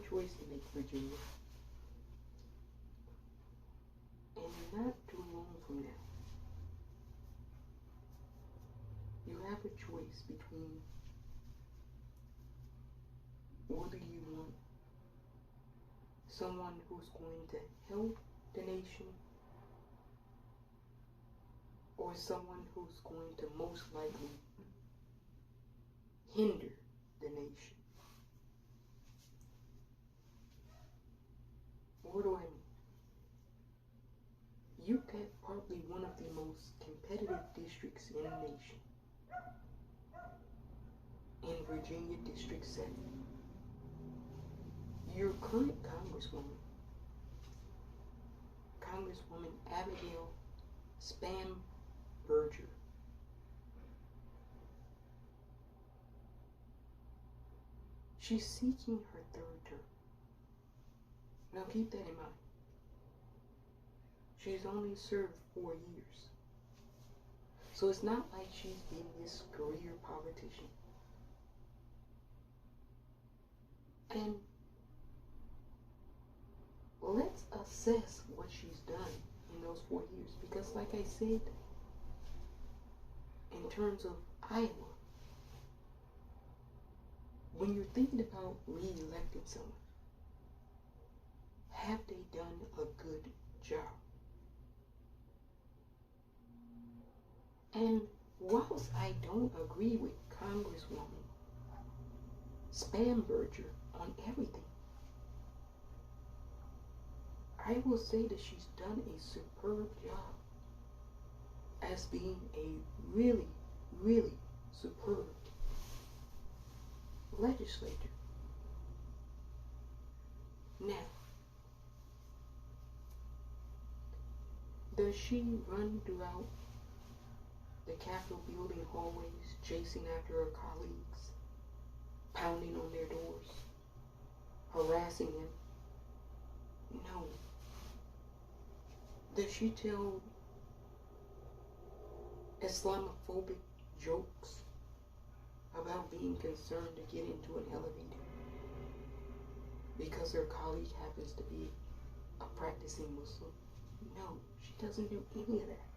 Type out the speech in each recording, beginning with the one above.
choice to make, Virginia. And not too long from now, you have a choice between whether you want someone who's going to help the nation or someone who's going to most likely hinder the nation. What do I mean? You get probably one of the most competitive districts in the nation. In Virginia District 7. Your current Congresswoman Abigail Spanberger, she's seeking her third term. Now keep that in mind. She's only served 4 years. So it's not like she's been this career politician. And let's assess what she's done in those 4 years. Because like I said, in terms of Iowa, when you're thinking about re-electing someone, have they done a good job? And whilst I don't agree with Congresswoman Spanberger on everything, I will say that she's done a superb job as being a really, really superb legislator. Now, does she run throughout the Capitol building hallways, chasing after her colleagues, pounding on their doors, harassing them? No. Does she tell Islamophobic jokes about being concerned to get into an elevator because her colleague happens to be a practicing Muslim? No, she doesn't do any of that.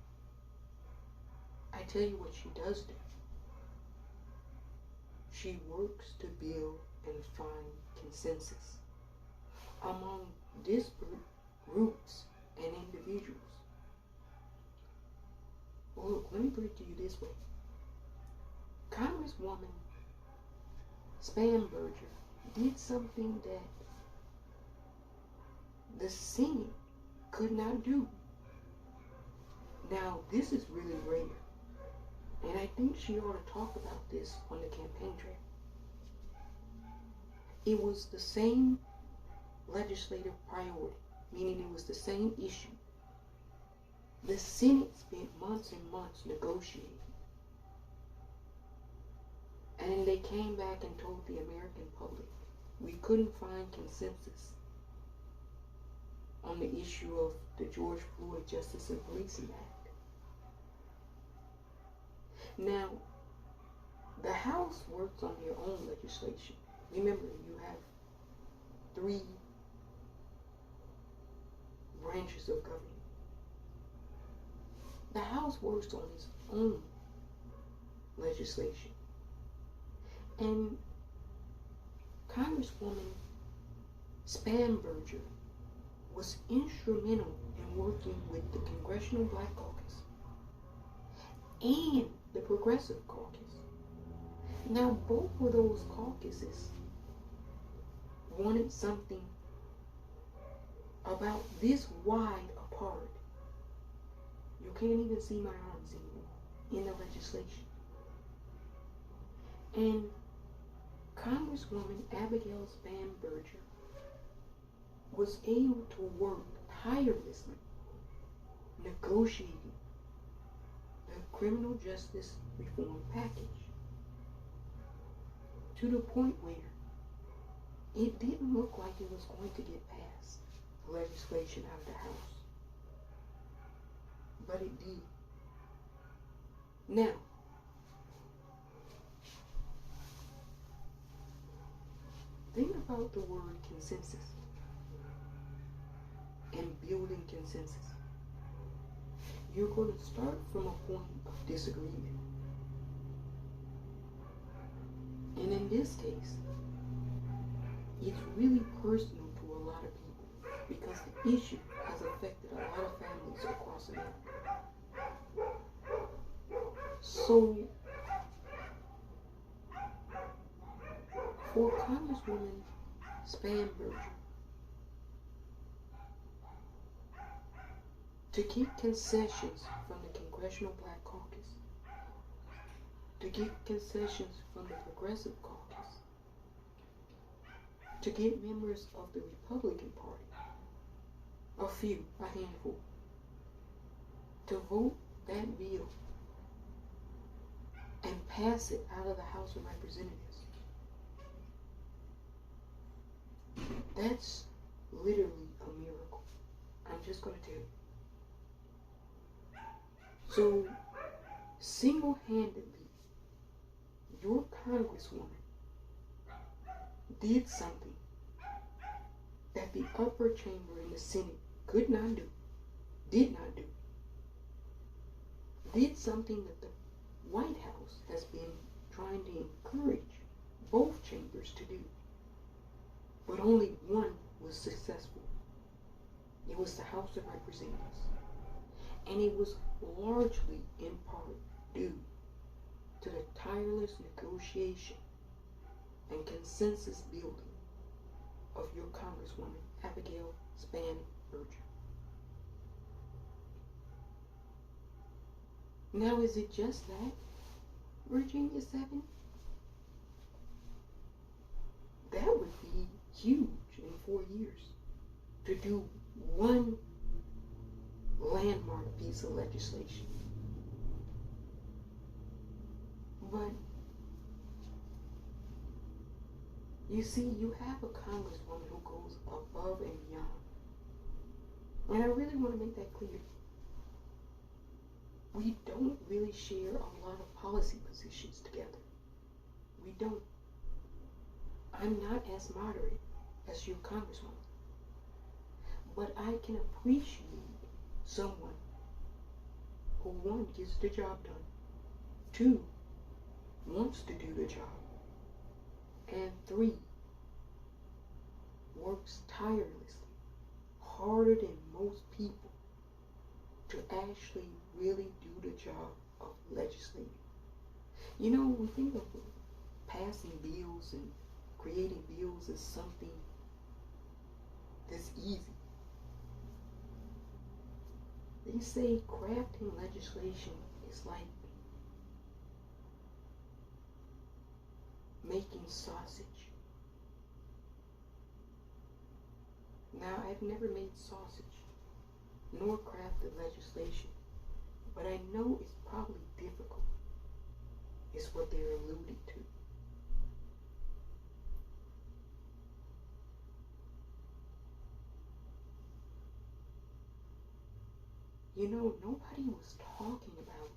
I tell you what she does do. She works to build and find consensus among disparate groups and individuals. Well, look, let me put it to you this way. Congresswoman Spanberger did something that the Senate could not do. Now, this is really rare. And I think she ought to talk about this on the campaign trail. It was the same legislative priority, meaning it was the same issue. The Senate spent months and months negotiating. And then they came back and told the American public we couldn't find consensus on the issue of the George Floyd Justice and Policing Act. Now, the House works on their own legislation. Remember, you have 3 branches of government. The House works on its own legislation. And Congresswoman Spanberger was instrumental in working with the Congressional Black Caucus and the Progressive Caucus. Now, both of those caucuses wanted something about this wide apart. You can't even see my arms anymore in the legislation. And Congresswoman Abigail Spanberger was able to work tirelessly negotiating the criminal justice reform package to the point where it didn't look like it was going to get passed, the legislation out of the House. But it did. Now, think about the word consensus and building consensus. You're going to start from a point of disagreement. And in this case, it's really personal to a lot of people because the issue has affected a lot of families across America. So, for Congresswoman Spanberger to get concessions from the Congressional Black Caucus, to get concessions from the Progressive Caucus, to get members of the Republican Party, a few, a handful, to vote that bill and pass it out of the House of Representatives. That's literally a miracle. I'm just going to tell you. So, single-handedly, your congresswoman did something that the upper chamber in the Senate could not do, did not do. Did something that the White House has been trying to encourage both chambers to do. But only one was successful. It was the House of Representatives. And it was largely in part due to the tireless negotiation and consensus building of your Congresswoman, Abigail Spanberger. Now, is it just that, Virginia 7? That would be huge in 4 years to do one landmark piece of legislation. But you see, you have a congresswoman who goes above and beyond. And I really want to make that clear. We don't really share a lot of policy positions together. We don't. I'm not as moderate as your congresswoman. But I can appreciate someone who, one, gets the job done, two, wants to do the job, and three, works tirelessly, harder than most people, to actually really do the job of legislating. You know, we think of passing bills and creating bills as something that's easy. They say crafting legislation is like making sausage. Now, I've never made sausage, nor crafted legislation, but I know it's probably difficult, is what they're alluding to. You know, nobody was talking about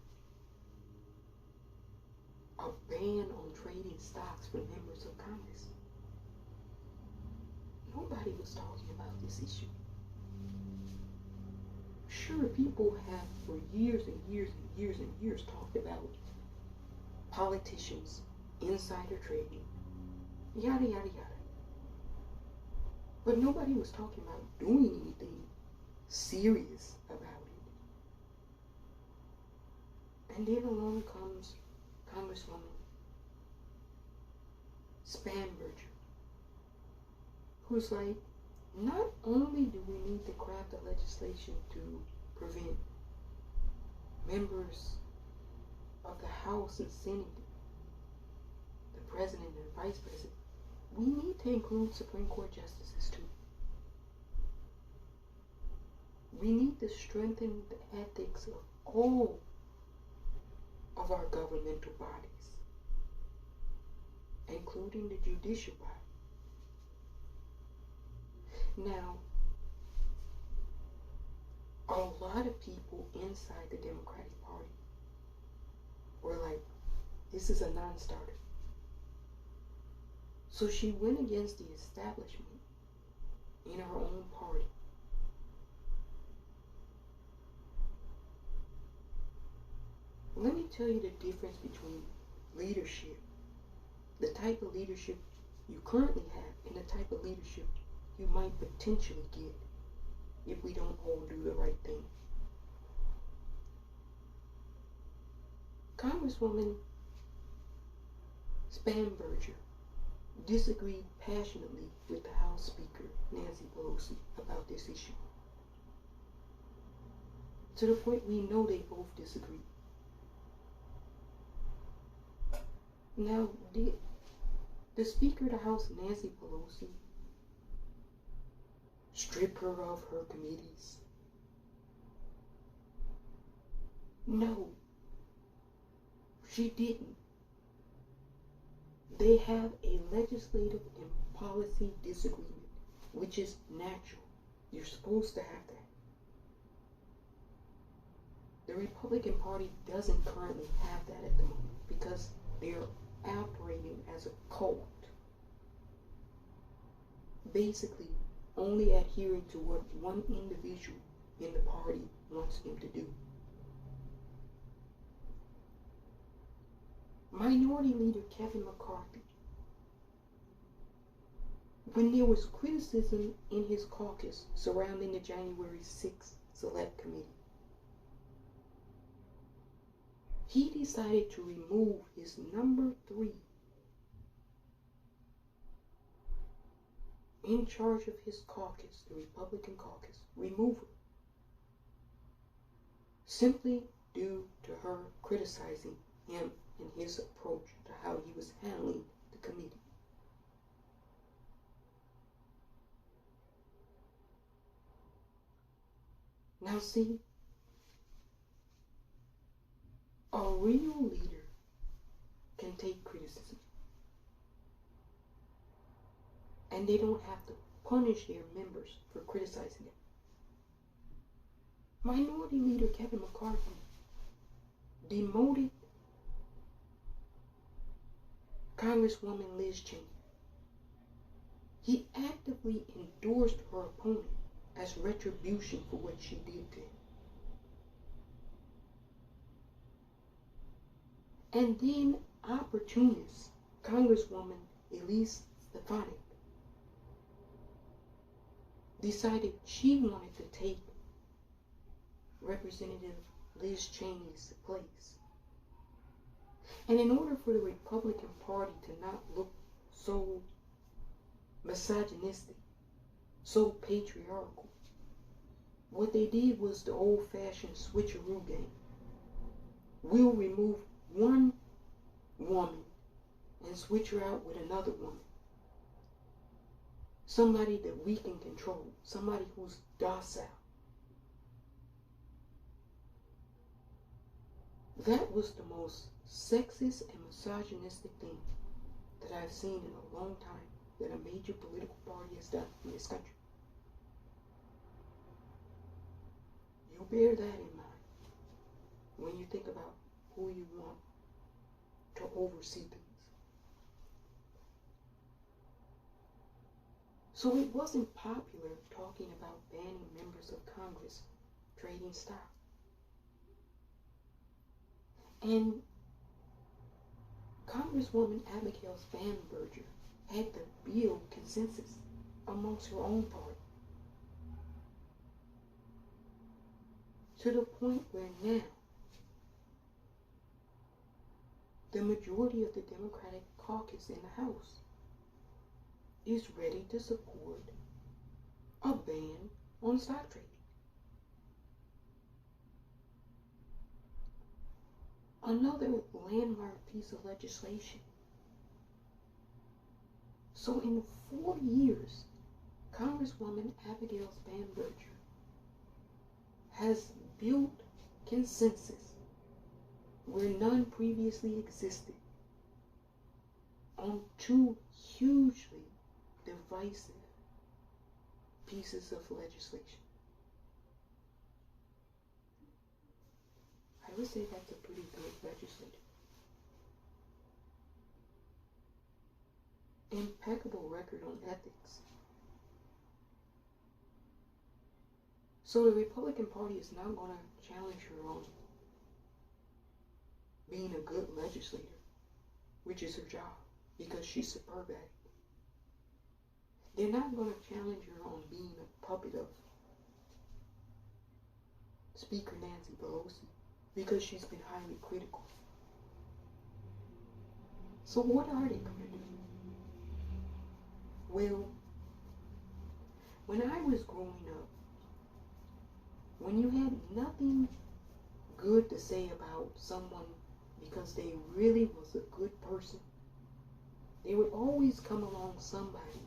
a ban on trading stocks for members of Congress. Nobody was talking about this issue. Sure, people have for years and years and years and years talked about politicians, insider trading, yada, yada, yada. But nobody was talking about doing anything serious about it. And then along comes Congresswoman Spanberger, who's like, not only do we need to craft a legislation to prevent members of the House and Senate, the President and Vice President, we need to include Supreme Court justices too. We need to strengthen the ethics of all of our governmental bodies, including the judicial body. Now, a lot of people inside the Democratic Party were like, this is a non-starter. So she went against the establishment in her own party. Let me tell you the difference between leadership, the type of leadership you currently have, and the type of leadership you might potentially get if we don't all do the right thing. Congresswoman Spanberger disagreed passionately with the House Speaker, Nancy Pelosi, about this issue. To the point we know they both disagree. Now, did the Speaker of the House, Nancy Pelosi, strip her of her committees? No, she didn't. They have a legislative and policy disagreement, which is natural. You're supposed to have that. The Republican Party doesn't currently have that at the moment because they're operating as a cult, basically only adhering to what one individual in the party wants him to do. Minority Leader Kevin McCarthy, when there was criticism in his caucus surrounding the January 6th Select Committee, he decided to remove his number 3 in charge of his caucus, the Republican caucus, remove her, simply due to her criticizing him in his approach to how he was handling the committee. Now see, a real leader can take criticism, and they don't have to punish their members for criticizing them. Minority Leader Kevin McCarthy demoted Congresswoman Liz Cheney. He actively endorsed her opponent as retribution for what she did to him. And then opportunist Congresswoman Elise Stefanik decided she wanted to take Representative Liz Cheney's place. And in order for the Republican Party to not look so misogynistic, so patriarchal, what they did was the old-fashioned switcheroo game. We'll remove one woman and switch her out with another woman. Somebody that we can control, somebody who's docile. That was the most sexist and misogynistic thing that I've seen in a long time that a major political party has done in this country. You bear that in mind when you think about who you want to oversee things. So it wasn't popular talking about banning members of Congress trading stock. And Congresswoman Abigail Spanberger had to build consensus amongst her own party, to the point where now the majority of the Democratic caucus in the House is ready to support a ban on stock trading. Another landmark piece of legislation. So in 4 years, Congresswoman Abigail Spanberger has built consensus where none previously existed on 2 hugely divisive pieces of legislation. I would say that's a pretty good legislature. impeccable record on ethics. So the Republican Party is not going to challenge her on being a good legislator, which is her job, because she's superb at it. They're not going to challenge her on being a puppet of Speaker Nancy Pelosi, because she's been highly critical. So what are they going to do? Well, when I was growing up, when you had nothing good to say about someone because they really was a good person, they would always come along somebody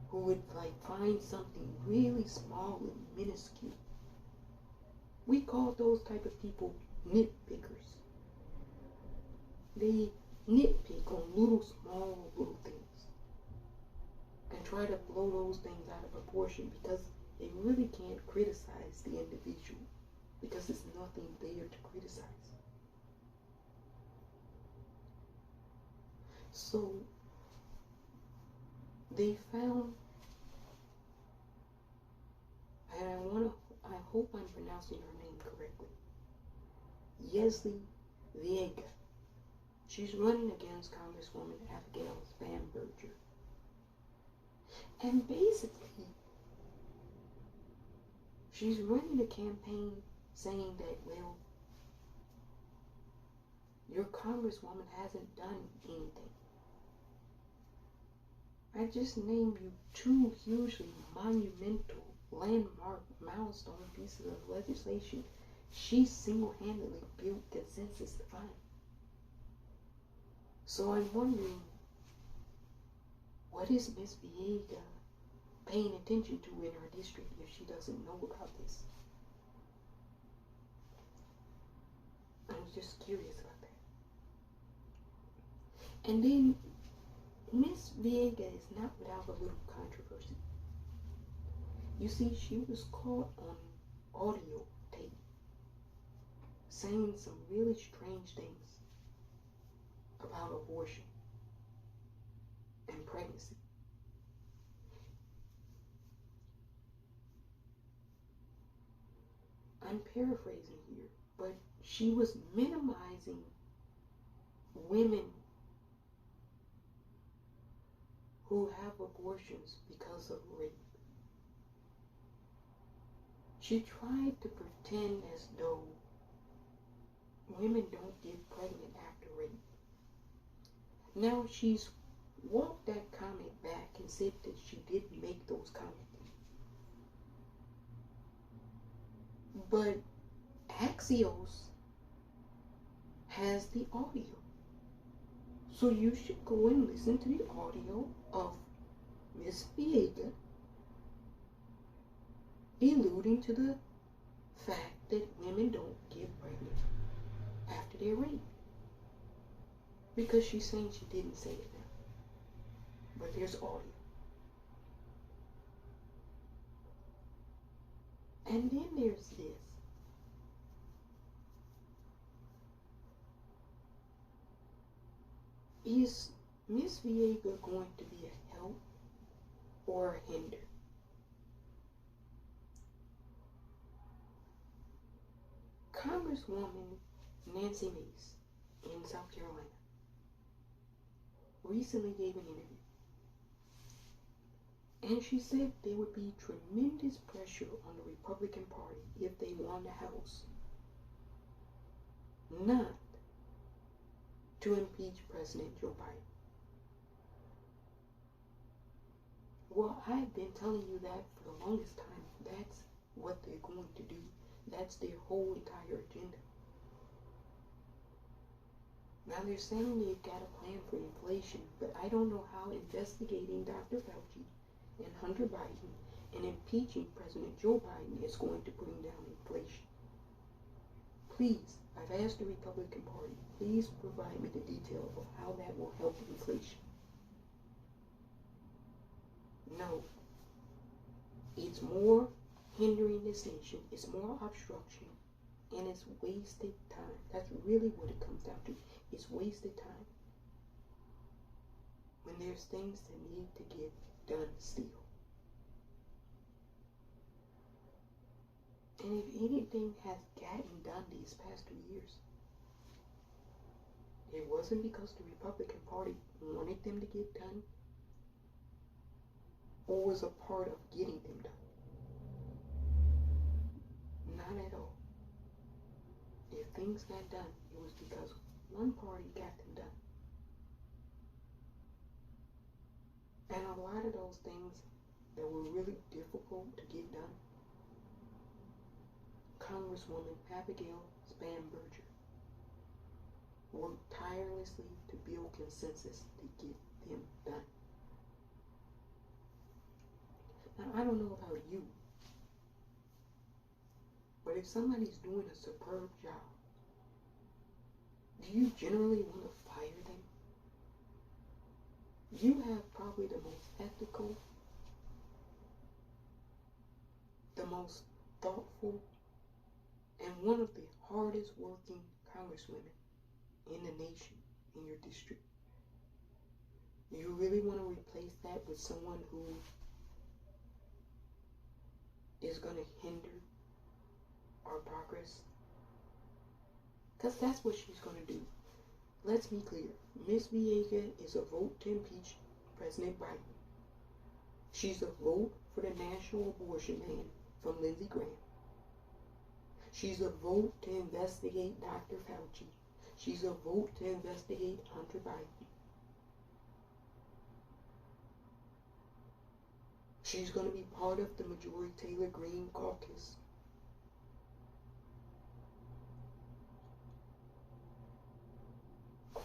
who would find something really small and minuscule. We called those type of people nitpickers. They nitpick on little things and try to blow those things out of proportion because they really can't criticize the individual because there's nothing there to criticize. So they found, and I hope I'm pronouncing her name correctly, Leslie VA-07. She's running against Congresswoman Abigail Spanberger. And basically, she's running a campaign saying that, well, your congresswoman hasn't done anything. I just named you two hugely monumental, landmark, milestone pieces of legislation she single-handedly built consensus to find. So I'm wondering, what is Miss Viega paying attention to in her district if she doesn't know about this? I'm just curious about that. And then Miss Viega is not without a little controversy. You see, she was caught on audio tape saying some really strange things about abortion and pregnancy. I'm paraphrasing here, but she was minimizing women who have abortions because of rape. She tried to pretend as though women don't get pregnant after rape. Now she's walked that comment back and said that she didn't make those comments. But Axios has the audio. So you should go and listen to the audio of Miss Viega alluding to the fact that women don't get pregnant after they're raped. Because she's saying she didn't say it now. But there's audio. And then there's this. Is Miss Viega going to be a help or a hinder? Congresswoman Nancy Mace in South Carolina recently gave an interview. And she said there would be tremendous pressure on the Republican Party if they won the House not to impeach President Joe Biden. Well, I've been telling you that for the longest time. That's what they're going to do. That's their whole entire agenda. Now they're saying they've got a plan for inflation, but I don't know how investigating Dr. Fauci and Hunter Biden and impeaching President Joe Biden is going to bring down inflation. Please, I've asked the Republican Party, please provide me the detail of how that will help inflation. No. It's more hindering this nation, it's more obstruction, and it's wasted time. That's really what it comes down to. It's wasted time. When there's things that need to get done still. And if anything has gotten done these past 2 years, it wasn't because the Republican Party wanted them to get done or was a part of getting them done. Not at all. If things got done, it was because one party got them done. And a lot of those things that were really difficult to get done, Congresswoman Abigail Spanberger worked tirelessly to build consensus to get them done. Now, I don't know about you, but if somebody's doing a superb job, do you generally want to fire them? You have probably the most ethical, the most thoughtful, and one of the hardest working congresswomen in the nation, in your district. Do you really want to replace that with someone who is going to hinder our progress? Because that's what she's going to do. Let's be clear. Miss VA is a vote to impeach President Biden. She's a vote for the national abortion ban from Lindsey Graham. She's a vote to investigate Dr. Fauci. She's a vote to investigate Hunter Biden. She's going to be part of the Majority Taylor Greene caucus.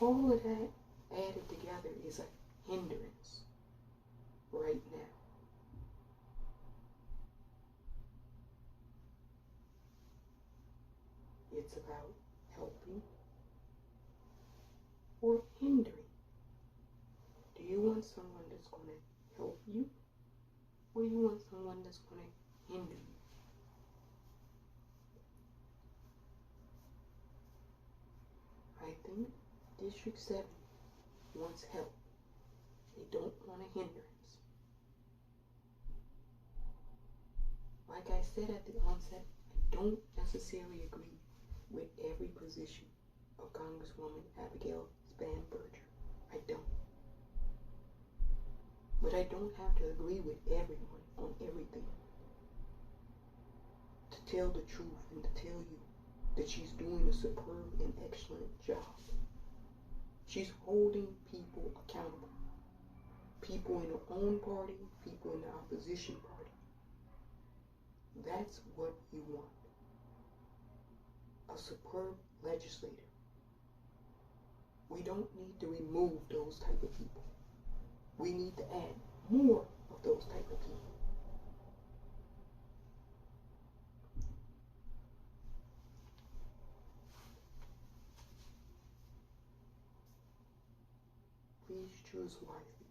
All of that added together is a hindrance right now. It's about helping or hindering. Do you want someone that's going to help you, or you want someone that's going to hinder you? I think District 7 wants help. They don't want a hindrance. Like I said at the onset, I don't necessarily agree with every position of Congresswoman Abigail Spanberger. I don't. But I don't have to agree with everyone on everything to tell the truth and to tell you that she's doing a superb and excellent job. She's holding people accountable. People in her own party, people in the opposition party. That's what you want. A superb legislator. We don't need to remove those type of people. We need to add more of those type of people. Please choose wisely.